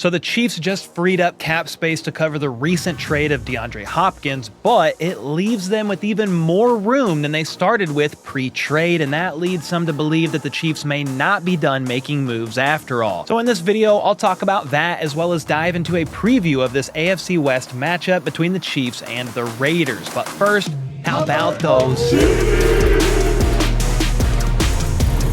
So the Chiefs just freed up cap space to cover the recent trade of DeAndre Hopkins, but it leaves them with even more room than they started with pre-trade, and that leads some to believe that the Chiefs may not be done making moves after all. So in this video, I'll talk about that as well as dive into a preview of this AFC West matchup between the Chiefs and the Raiders. But first, how about those?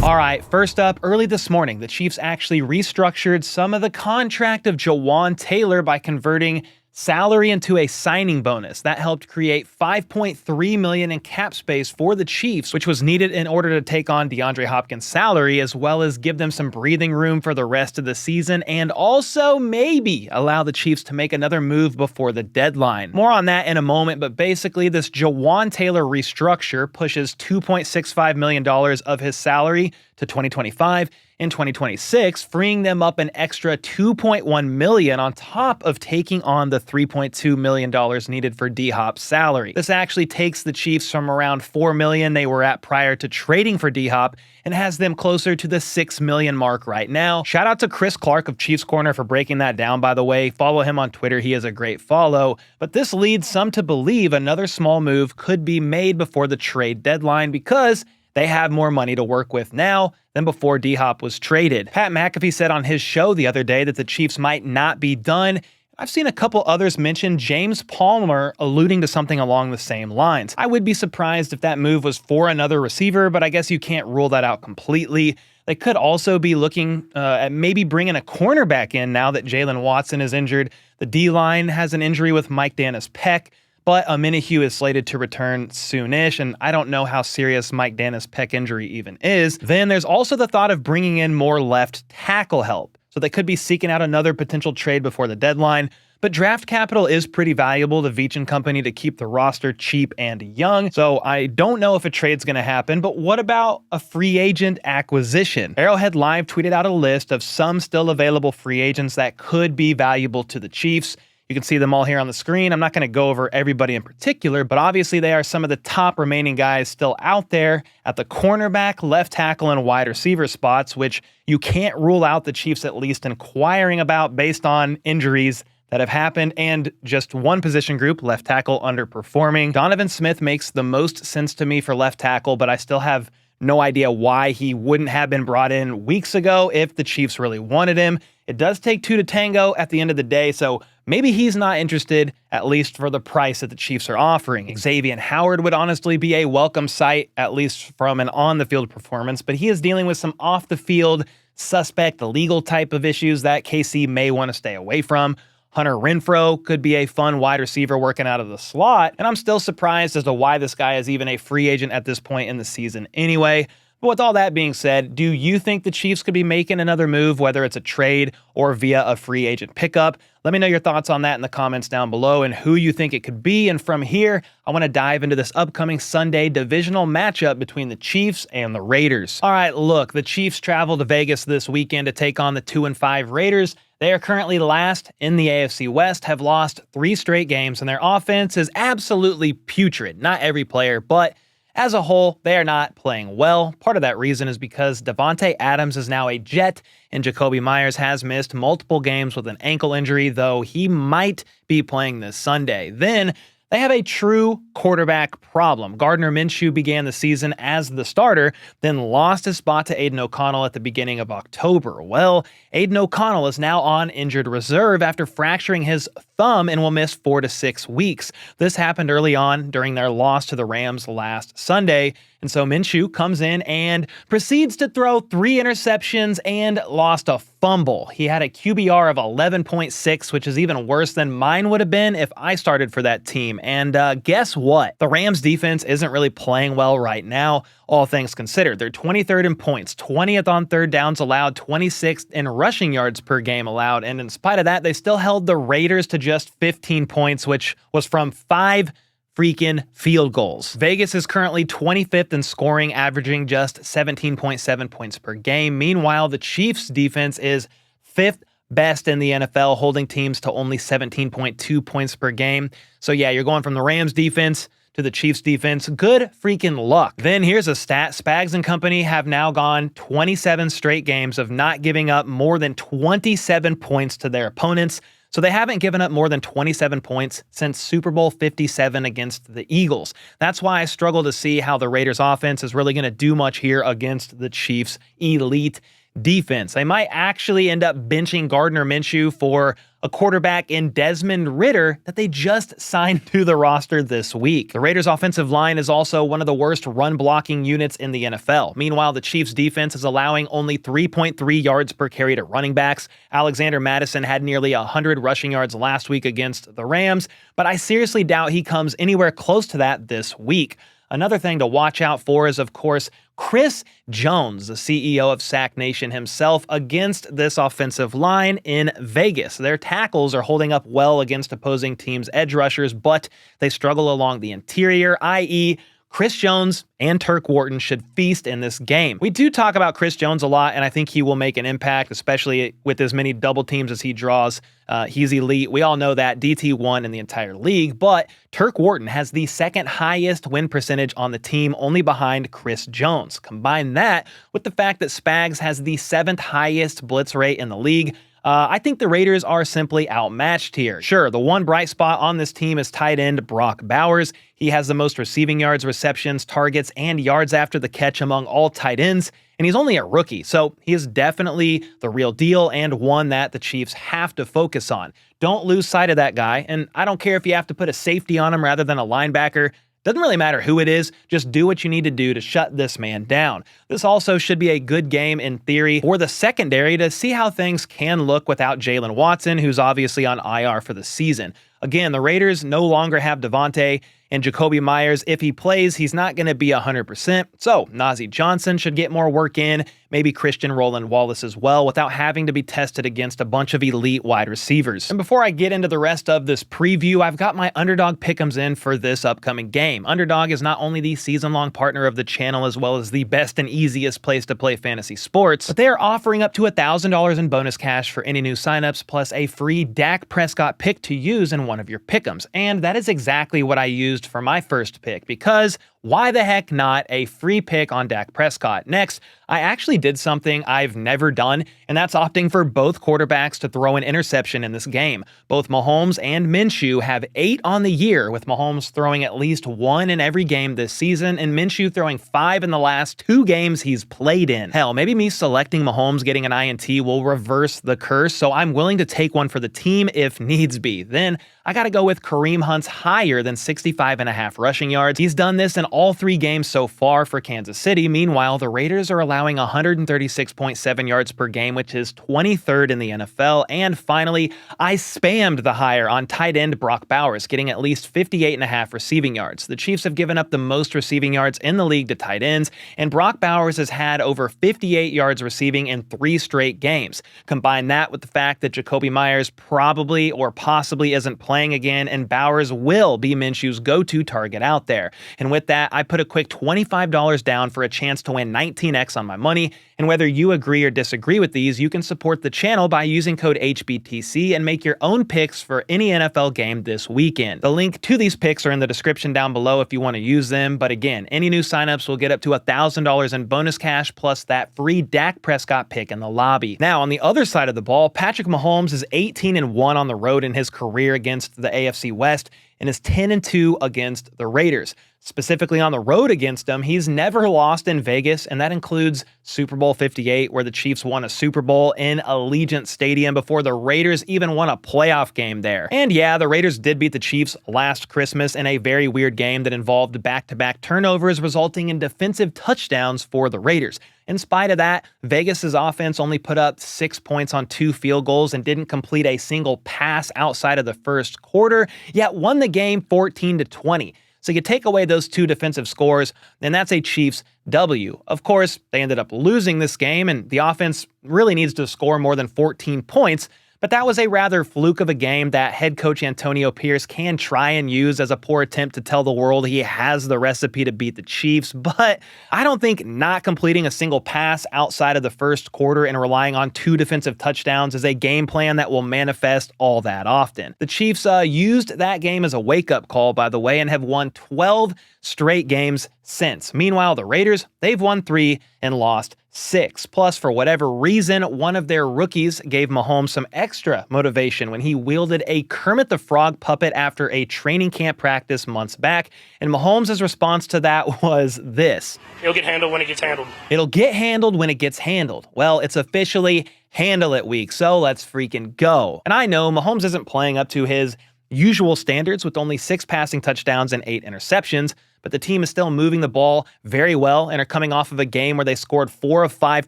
Alright, first up, early this morning, the Chiefs actually restructured some of the contract of Jawaan Taylor by converting salary into a signing bonus. That helped create $5.3 million in cap space for the Chiefs, which was needed in order to take on DeAndre Hopkins' salary, as well as give them some breathing room for the rest of the season, and also maybe allow the Chiefs to make another move before the deadline. More on that in a moment, but basically this Jawaan Taylor restructure pushes $2.65 million of his salary to 2025 and 2026, freeing them up an extra $2.1 million on top of taking on the $3.2 million needed for D-Hop's salary. This actually takes the Chiefs from around $4 million they were at prior to trading for D-Hop and has them closer to the $6 million mark right now. Shout out to Chris Clark of Chiefs Corner for breaking that down, by the way. Follow him on Twitter. He is a great follow. But this leads some to believe another small move could be made before the trade deadline because they have more money to work with now than before D-Hop was traded. Pat McAfee said on his show the other day that the Chiefs might not be done. I've seen a couple others mention James Palmer alluding to something along the same lines. I would be surprised if that move was for another receiver, but I guess you can't rule that out completely. They could also be looking at maybe bringing a cornerback in now that Jalen Watson is injured. The D-line has an injury with Mike Danis Peck, but Omenihu is slated to return soonish, and I don't know how serious Mike Danis' pec injury even is. Then there's also the thought of bringing in more left tackle help, so they could be seeking out another potential trade before the deadline. But draft capital is pretty valuable to Veach and company to keep the roster cheap and young, so I don't know if a trade's going to happen, but what about a free agent acquisition? Arrowhead Live tweeted out a list of some still available free agents that could be valuable to the Chiefs. You can see them all here on the screen. I'm not going to go over everybody in particular, but obviously they are some of the top remaining guys still out there at the cornerback, left tackle, and wide receiver spots, which you can't rule out the Chiefs at least inquiring about based on injuries that have happened, and just one position group, left tackle, underperforming. Donovan Smith makes the most sense to me for left tackle, but I still have no idea why he wouldn't have been brought in weeks ago if the Chiefs really wanted him. It does take two to tango at the end of the day, so maybe he's not interested, at least for the price that the Chiefs are offering. Xavier Howard would honestly be a welcome sight, at least from an on-the-field performance, but he is dealing with some off-the-field, suspect, legal type of issues that KC may want to stay away from. Hunter Renfrow could be a fun wide receiver working out of the slot, and I'm still surprised as to why this guy is even a free agent at this point in the season anyway. But with all that being said, do you think the Chiefs could be making another move, whether it's a trade or via a free agent pickup? Let me know your thoughts on that in the comments down below and who you think it could be. And from here, I want to dive into this upcoming Sunday divisional matchup between the Chiefs and the Raiders. All right, look, the Chiefs travel to Vegas this weekend to take on the 2-5 Raiders. They are currently last in the AFC West, have lost 3 straight games, and their offense is absolutely putrid. Not every player, but as a whole, they are not playing well. Part of that reason is because Devontae Adams is now a Jet, and Jacoby Myers has missed multiple games with an ankle injury, though he might be playing this Sunday. Then they have a true quarterback problem. Gardner Minshew began the season as the starter, then lost his spot to Aiden O'Connell at the beginning of October. Well, Aiden O'Connell is now on injured reserve after fracturing his thumb and will miss 4 to 6 weeks. This happened early on during their loss to the Rams last Sunday, and so Minshew comes in and proceeds to throw 3 interceptions and lost a fumble. He had a QBR of 11.6, which is even worse than mine would have been if I started for that team. And guess what? The Rams defense isn't really playing well right now, all things considered. They're 23rd in points, 20th on third downs allowed, 26th in rushing yards per game allowed. And in spite of that, they still held the Raiders to just 15 points, which was from 5 freaking field goals. Vegas is currently 25th in scoring, averaging just 17.7 points per game. Meanwhile, the Chiefs' defense is 5th best in the NFL, holding teams to only 17.2 points per game. So yeah, you're going from the Rams defense to the Chiefs defense. Good freaking luck. Then here's a stat. Spags and company have now gone 27 straight games of not giving up more than 27 points to their opponents. So they haven't given up more than 27 points since Super Bowl 57 against the Eagles. That's why I struggle to see how the Raiders offense is really going to do much here against the Chiefs' elite defense. They might actually end up benching Gardner Minshew for a quarterback in Desmond Ridder that they just signed to the roster this week. The Raiders' offensive line is also one of the worst run-blocking units in the NFL. Meanwhile, the Chiefs' defense is allowing only 3.3 yards per carry to running backs. Alexander Mattison had nearly 100 rushing yards last week against the Rams, but I seriously doubt he comes anywhere close to that this week. Another thing to watch out for is, of course, Chris Jones, the CEO of Sack Nation himself, against this offensive line in Vegas. Their tackles are holding up well against opposing teams' edge rushers, but they struggle along the interior, i.e., Chris Jones and Turk Wharton should feast in this game. We do talk about Chris Jones a lot, and I think he will make an impact, especially with as many double teams as he draws. He's elite. We all know that, DT1 in the entire league, but Turk Wharton has the second highest win percentage on the team, only behind Chris Jones. Combine that with the fact that Spags has the 7th highest blitz rate in the league. I think the Raiders are simply outmatched here. Sure, the one bright spot on this team is tight end Brock Bowers. He has the most receiving yards, receptions, targets, and yards after the catch among all tight ends, and he's only a rookie, so he is definitely the real deal and one that the Chiefs have to focus on. Don't lose sight of that guy, and I don't care if you have to put a safety on him rather than a linebacker. Doesn't really matter who it is, just do what you need to do to shut this man down. This also should be a good game in theory for the secondary to see how things can look without Jalen Watson, who's obviously on IR for the season. Again, the Raiders no longer have Devontae, and Jakobi Meyers, if he plays, he's not going to be 100%. So Najee Johnson should get more work in, maybe Christian Roland Wallace as well, without having to be tested against a bunch of elite wide receivers. And before I get into the rest of this preview, I've got my Underdog pick'ems in for this upcoming game. Underdog is not only the season-long partner of the channel, as well as the best and easiest place to play fantasy sports, but they are offering up to $1,000 in bonus cash for any new signups, plus a free Dak Prescott pick to use in one of your pick'ems. And that is exactly what I used for my first pick, because why the heck not a free pick on Dak Prescott? Next, I actually did something I've never done, and that's opting for both quarterbacks to throw an interception in this game. Both Mahomes and Minshew have 8 on the year, with Mahomes throwing at least 1 in every game this season, and Minshew throwing 5 in the last 2 games he's played in. Hell, maybe me selecting Mahomes getting an INT will reverse the curse, so I'm willing to take one for the team if needs be. Then, I gotta go with Kareem Hunt's higher than 65.5 rushing yards. He's done this in all 3 games so far for Kansas City. Meanwhile, the Raiders are allowing 136.7 yards per game, which is 23rd in the NFL. And finally, I spammed the higher on tight end Brock Bowers, getting at least 58.5 receiving yards. The Chiefs have given up the most receiving yards in the league to tight ends, and Brock Bowers has had over 58 yards receiving in 3 straight games. Combine that with the fact that Jakobi Meyers probably or possibly isn't playing again, and Bowers will be Minshew's go-to target out there. And with that, I put a quick $25 down for a chance to win 19x on my money. And whether you agree or disagree with these, you can support the channel by using code HBTC and make your own picks for any NFL game this weekend. The link to these picks are in the description down below if you want to use them. But again, any new signups will get up to $1,000 in bonus cash plus that free Dak Prescott pick in the lobby. Now, on the other side of the ball, Patrick Mahomes is 18-1 on the road in his career against the AFC West and is 10-2 against the Raiders. Specifically on the road against them, he's never lost in Vegas, and that includes Super Bowl 58, where the Chiefs won a Super Bowl in Allegiant Stadium before the Raiders even won a playoff game there. And yeah, the Raiders did beat the Chiefs last Christmas in a very weird game that involved back-to-back turnovers, resulting in defensive touchdowns for the Raiders. In spite of that, Vegas's offense only put up 6 points on 2 field goals and didn't complete a single pass outside of the first quarter, yet won the game 14-20. So you take away those 2 defensive scores, and that's a Chiefs W. Of course, they ended up losing this game, and the offense really needs to score more than 14 points, but that was a rather fluke of a game that head coach Antonio Pierce can try and use as a poor attempt to tell the world he has the recipe to beat the Chiefs. But I don't think not completing a single pass outside of the first quarter and relying on 2 defensive touchdowns is a game plan that will manifest all that often. The Chiefs used that game as a wake-up call, by the way, and have won 12 straight games since. Meanwhile, the Raiders, they've won 3 and lost 6. Plus, for whatever reason, one of their rookies gave Mahomes some extra motivation when he wielded a Kermit the Frog puppet after a training camp practice months back, and Mahomes' response to that was this. It'll get handled when it gets handled. It'll get handled when it gets handled. Well, it's officially handle it week, so let's freaking go. And I know Mahomes isn't playing up to his usual standards with only 6 passing touchdowns and 8 interceptions, but the team is still moving the ball very well and are coming off of a game where they scored 4 of 5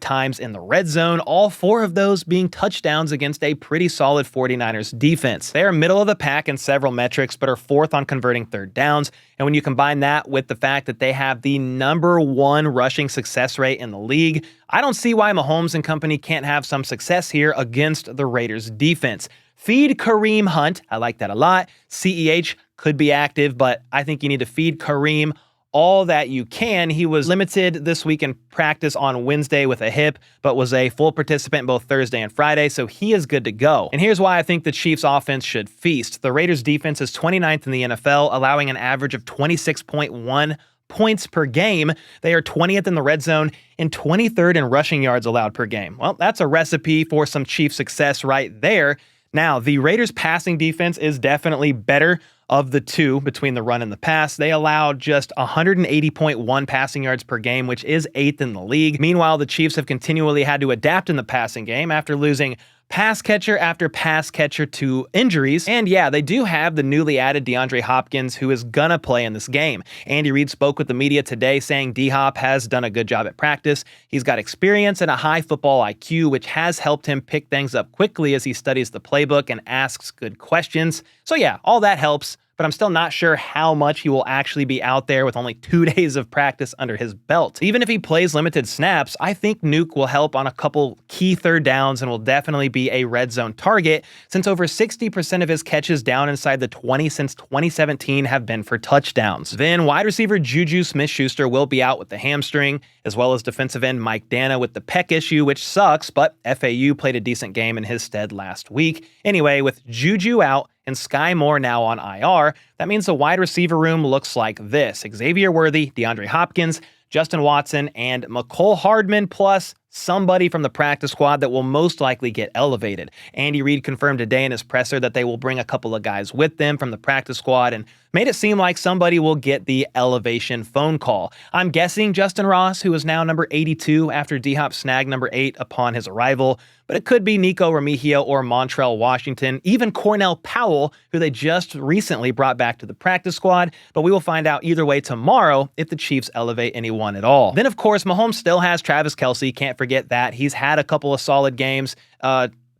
times in the red zone, all 4 of those being touchdowns against a pretty solid 49ers defense. They are middle of the pack in several metrics, but are 4th on converting third downs, and when you combine that with the fact that they have the #1 rushing success rate in the league, I don't see why Mahomes and company can't have some success here against the Raiders defense. Feed Kareem Hunt. I like that a lot. CEH could be active, but I think you need to feed Kareem all that you can. He was limited this week in practice on Wednesday with a hip, but was a full participant both Thursday and Friday, so he is good to go. And here's why I think the Chiefs offense should feast. The Raiders defense is 29th in the NFL, allowing an average of 26.1 points per game. They are 20th in the red zone and 23rd in rushing yards allowed per game. Well, that's a recipe for some Chiefs success right there. Now, the Raiders' passing defense is definitely better of the two between the run and the pass. They allowed just 180.1 passing yards per game, which is 8th in the league. Meanwhile, the Chiefs have continually had to adapt in the passing game after losing pass catcher after pass catcher to injuries. And yeah, they do have the newly added DeAndre Hopkins, who is gonna play in this game. Andy Reid spoke with the media today saying D-Hop has done a good job at practice. He's got experience and a high football IQ, which has helped him pick things up quickly as he studies the playbook and asks good questions. So yeah, all that helps, but I'm still not sure how much he will actually be out there with only 2 days of practice under his belt. Even if he plays limited snaps, I think Nuke will help on a couple key third downs and will definitely be a red zone target, since over 60% of his catches down inside the 20 since 2017 have been for touchdowns. Then wide receiver Juju Smith-Schuster will be out with the hamstring, as well as defensive end Mike Dana with the pec issue, which sucks, but FAU played a decent game in his stead last week. Anyway, with Juju out and Sky Moore now on IR, that means the wide receiver room looks like this: Xavier Worthy, DeAndre Hopkins, Justin Watson, and Mecole Hardman, plus somebody from the practice squad that will most likely get elevated. Andy Reid confirmed today in his presser that they will bring a couple of guys with them from the practice squad and made it seem like somebody will get the elevation phone call. I'm guessing Justin Ross, who is now number 82 after D-Hop snagged number 8 upon his arrival, but it could be Nico Remigio or Montrell Washington, even Cornell Powell, who they just recently brought back to the practice squad, but we will find out either way tomorrow if the Chiefs elevate anyone at all. Then, of course, Mahomes still has Travis Kelce. Can't forget that. He's had a couple of solid games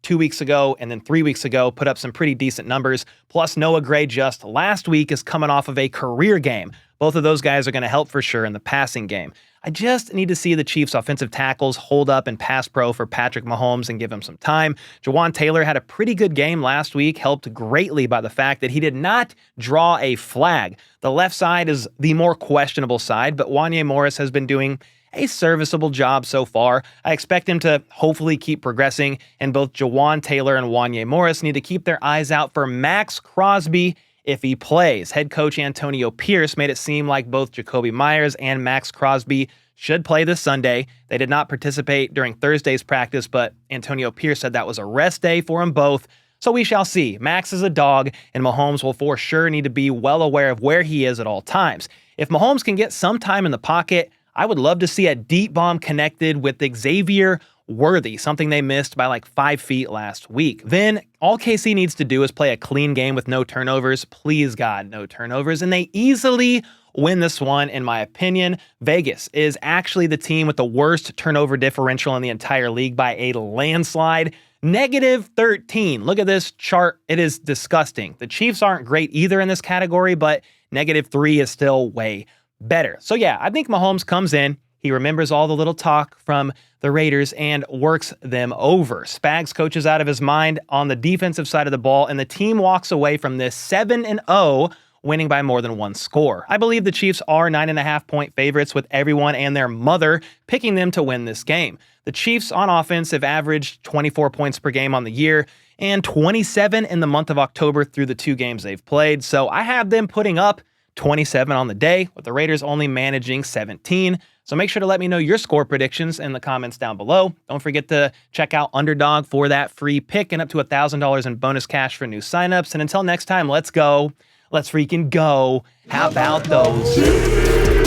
2 weeks ago and then 3 weeks ago, put up some pretty decent numbers. Plus, Noah Gray just last week is coming off of a career game. Both of those guys are going to help for sure in the passing game. I just need to see the Chiefs' offensive tackles hold up in pass pro for Patrick Mahomes and give him some time. Jawaan Taylor had a pretty good game last week, helped greatly by the fact that he did not draw a flag. The left side is the more questionable side, but Wanya Morris has been doing a serviceable job so far. I expect him to hopefully keep progressing, and both Jawaan Taylor and Wanya Morris need to keep their eyes out for Max Crosby if he plays. Head coach Antonio Pierce made it seem like both Jacoby Myers and Max Crosby should play this Sunday. They did not participate during Thursday's practice, but Antonio Pierce said that was a rest day for them both. So we shall see. Max is a dog, and Mahomes will for sure need to be well aware of where he is at all times. If Mahomes can get some time in the pocket, I would love to see a deep bomb connected with Xavier Worthy, something they missed by like 5 feet last week. Then all KC needs to do is play a clean game with no turnovers. Please, God, no turnovers. And they easily win this one, in my opinion. Vegas is actually the team with the worst turnover differential in the entire league by a landslide. -13. Look at this chart. It is disgusting. The Chiefs aren't great either in this category, but -3 is still way better. So yeah, I think Mahomes comes in, He remembers all the little talk from the Raiders and works them over. Spags coaches out of his mind on the defensive side of the ball, and the team walks away from this 7-0, winning by more than one score. I believe the Chiefs are 9.5-point favorites, with everyone and their mother picking them to win this game. The Chiefs on offense have averaged 24 points per game on the year and 27 in the month of October through the 2 games they've played. So I have them putting up 27 on the day, with the Raiders only managing 17. So make sure to let me know your score predictions in the comments down below. Don't forget to check out Underdog for that free pick and up to $1,000 in bonus cash for new signups. And until next time, let's go. Let's freaking go. How about those?